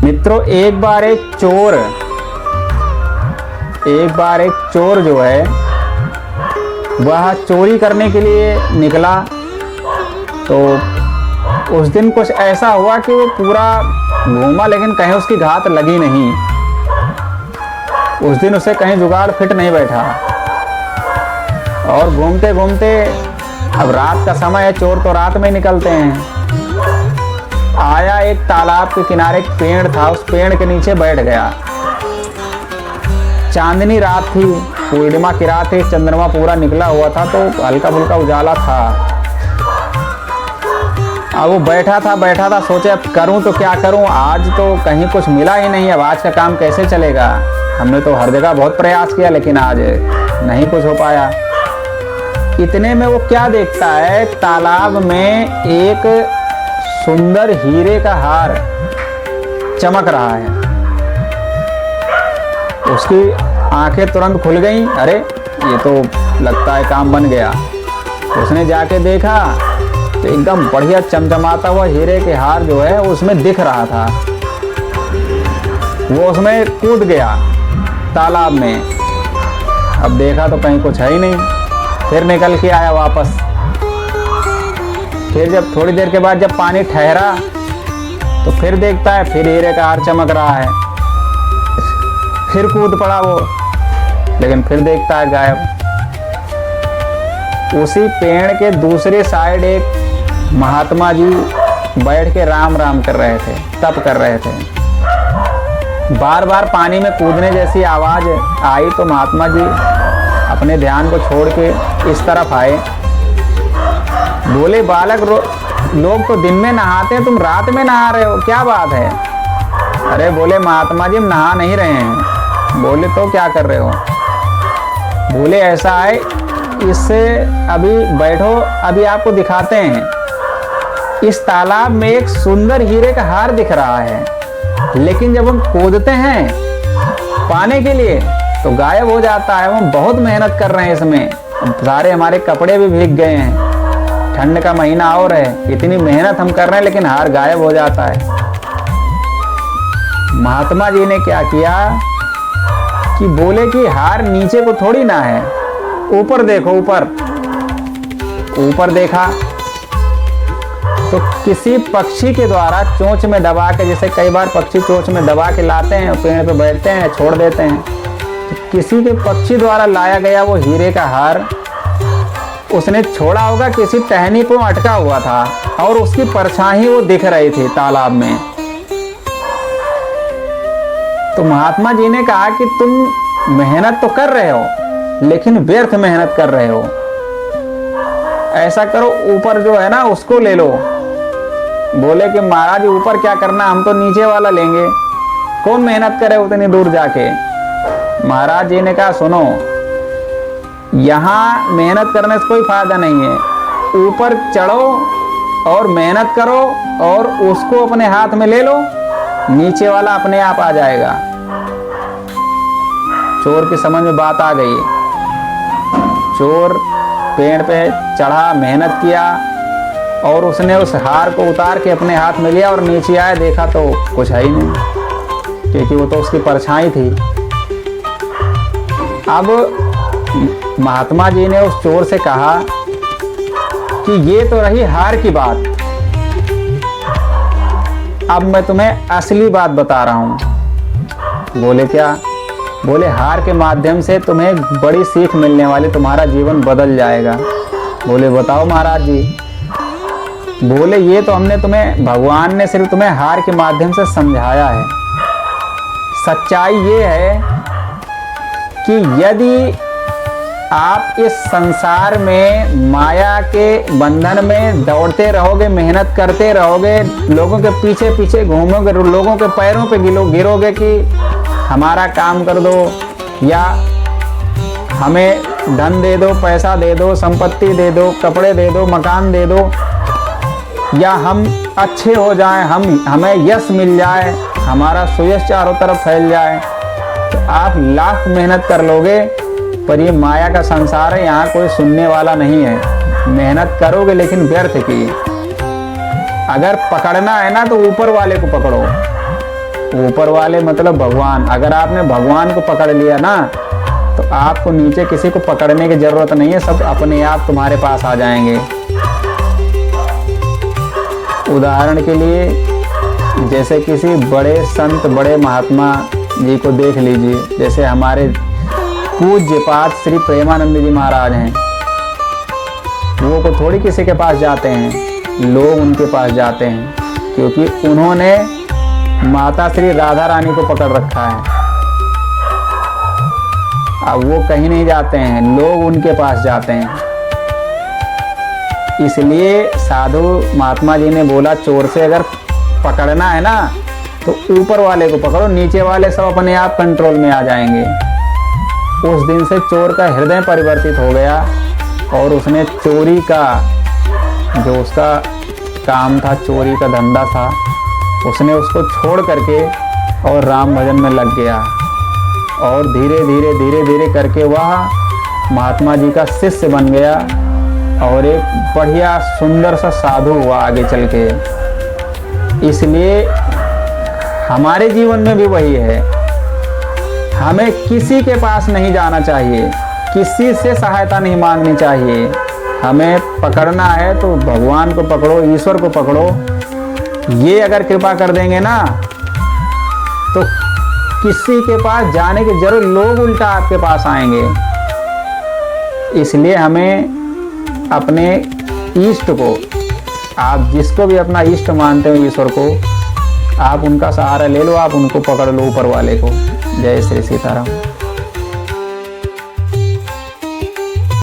मित्रों, एक बार एक चोर जो है वह चोरी करने के लिए निकला। तो उस दिन कुछ ऐसा हुआ कि वो पूरा घूमा लेकिन कहीं उसकी घात लगी नहीं। उस दिन उसे कहीं जुगाड़ फिट नहीं बैठा और घूमते घूमते, अब रात का समय है, चोर तो रात में निकलते हैं, आया एक तालाब के किनारे एक पेड़ था, उस पेड़ के नीचे बैठ गया। चांदनी रात थी, पूर्णिमा की रात थी, चंद्रमा पूरा निकला हुआ था तो हल्का फुल्का उजाला था। अब वो बैठा था, सोचे अब करूं तो क्या करूं, आज तो कहीं कुछ मिला ही नहीं, अब आज का काम कैसे चलेगा। हमने तो हर जगह बहुत प्रयास किया लेकिन आज नहीं कुछ हो पाया। इतने में वो क्या देखता है, तालाब में एक सुंदर हीरे का हार चमक रहा है। उसकी आंखें तुरंत खुल गईं, अरे ये तो लगता है काम बन गया। उसने जाके देखा तो एकदम बढ़िया चमचमाता हुआ हीरे के हार जो है उसमें दिख रहा था। वो उसमें कूद गया तालाब में। अब देखा तो कहीं कुछ है ही नहीं, फिर निकल के आया वापस। फिर जब थोड़ी देर के बाद जब पानी ठहरा तो फिर देखता है फिर हीरे का हार चमक रहा है। फिर कूद पड़ा वो, लेकिन फिर देखता है गायब। उसी पेड़ के दूसरे साइड एक महात्मा जी बैठ के राम राम कर रहे थे, तप कर रहे थे। बार बार पानी में कूदने जैसी आवाज आई तो महात्मा जी अपने ध्यान को छोड़ के इस तरफ आए। बोले, बालक लोग तो दिन में नहाते हैं, तुम रात में नहा रहे हो, क्या बात है। अरे बोले, महात्मा जी हम नहा नहीं रहे हैं। बोले, तो क्या कर रहे हो। बोले, ऐसा है, इससे अभी बैठो, अभी आपको दिखाते हैं। इस तालाब में एक सुंदर हीरे का हार दिख रहा है, लेकिन जब हम खोदते हैं पाने के लिए तो गायब हो जाता है। हम बहुत मेहनत कर रहे हैं इसमें, सारे हमारे कपड़े भी भीग गए हैं, ठंड का महीना और है, इतनी मेहनत हम कर रहे हैं लेकिन हार गायब हो जाता है। महात्मा जी ने क्या किया कि बोले कि हार नीचे को थोड़ी ना है, ऊपर देखो, ऊपर देखा तो किसी पक्षी के द्वारा चोंच में दबा के, जैसे कई बार पक्षी चोंच में दबा के लाते हैं, पेड़ पे बैठते हैं, छोड़ देते हैं, तो किसी के पक्षी द्वारा लाया गया वो हीरे का हार उसने छोड़ा होगा, किसी टहनी पर अटका हुआ था और उसकी परछाई वो दिख रही थी तालाब में। तो महात्मा जी ने कहा कि तुम मेहनत तो कर रहे हो लेकिन व्यर्थ मेहनत कर रहे हो। ऐसा करो, ऊपर जो है ना उसको ले लो। बोले कि महाराज ऊपर क्या करना, हम तो नीचे वाला लेंगे, कौन मेहनत करे उतनी दूर जाके। महाराज जी ने कहा, सुनो, यहाँ मेहनत करने से कोई फायदा नहीं है, ऊपर चढ़ो और मेहनत करो और उसको अपने हाथ में ले लो, नीचे वाला अपने आप आ जाएगा। चोर की समझ में बात आ गई। चोर पेड़ पे चढ़ा, मेहनत किया और उसने उस हार को उतार के अपने हाथ में लिया और नीचे आया, देखा तो कुछ है ही नहीं, क्योंकि वो तो उसकी परछाई थी। अब महात्मा जी ने उस चोर से कहा कि ये तो रही हार की बात, अब मैं तुम्हें असली बात बता रहा हूं। बोले, क्या। बोले, हार के माध्यम से तुम्हें बड़ी सीख मिलने वाली, तुम्हारा जीवन बदल जाएगा। बोले, बताओ महाराज जी। बोले, ये तो हमने तुम्हें, भगवान ने सिर्फ तुम्हें हार के माध्यम से समझाया है। सच्चाई ये है कि यदि आप इस संसार में माया के बंधन में दौड़ते रहोगे, मेहनत करते रहोगे, लोगों के पीछे पीछे घूमोगे, लोगों के पैरों पे गिरोगे कि हमारा काम कर दो, या हमें धन दे दो, पैसा दे दो, संपत्ति दे दो, कपड़े दे दो, मकान दे दो, या हम अच्छे हो जाएं, हमें यश मिल जाए, हमारा सुयश चारों तरफ फैल जाए, तो आप लाख मेहनत कर लोगे पर ये माया का संसार है, यहाँ कोई सुनने वाला नहीं है। मेहनत करोगे लेकिन व्यर्थ की। अगर पकड़ना है ना तो ऊपर वाले को पकड़ो, ऊपर वाले मतलब भगवान। अगर आपने भगवान को पकड़ लिया ना तो आपको नीचे किसी को पकड़ने की जरूरत नहीं है, सब अपने आप तुम्हारे पास आ जाएंगे। उदाहरण के लिए जैसे किसी बड़े संत, बड़े महात्मा जी को देख लीजिए। जैसे हमारे पूज्य पाद श्री प्रेमानंद जी महाराज हैं, वो को थोड़ी किसी के पास जाते हैं, लोग उनके पास जाते हैं, क्योंकि उन्होंने माता श्री राधा रानी को पकड़ रखा है। अब वो कहीं नहीं जाते हैं, लोग उनके पास जाते हैं। इसलिए साधु महात्मा जी ने बोला, चोर से अगर पकड़ना है ना तो ऊपर वाले को पकड़ो, नीचे वाले सब अपने आप कंट्रोल में आ जाएंगे। उस दिन से चोर का हृदय परिवर्तित हो गया और उसने चोरी का, जो उसका काम था, चोरी का धंधा था, उसने उसको छोड़ करके और राम भजन में लग गया। और धीरे धीरे धीरे धीरे करके वह महात्मा जी का शिष्य बन गया और एक बढ़िया सुंदर सा साधु हुआ आगे चल के। इसलिए हमारे जीवन में भी वही है, हमें किसी के पास नहीं जाना चाहिए, किसी से सहायता नहीं मांगनी चाहिए। हमें पकड़ना है तो भगवान को पकड़ो, ईश्वर को पकड़ो। ये अगर कृपा कर देंगे ना तो किसी के पास जाने की जरूर, लोग उल्टा आपके पास आएंगे। इसलिए हमें अपने इष्ट को, आप जिसको भी अपना इष्ट मानते हो, ईश्वर को, आप उनका सहारा ले लो, आप उनको पकड़ लो, ऊपर वाले को। जय श्री सीताराम।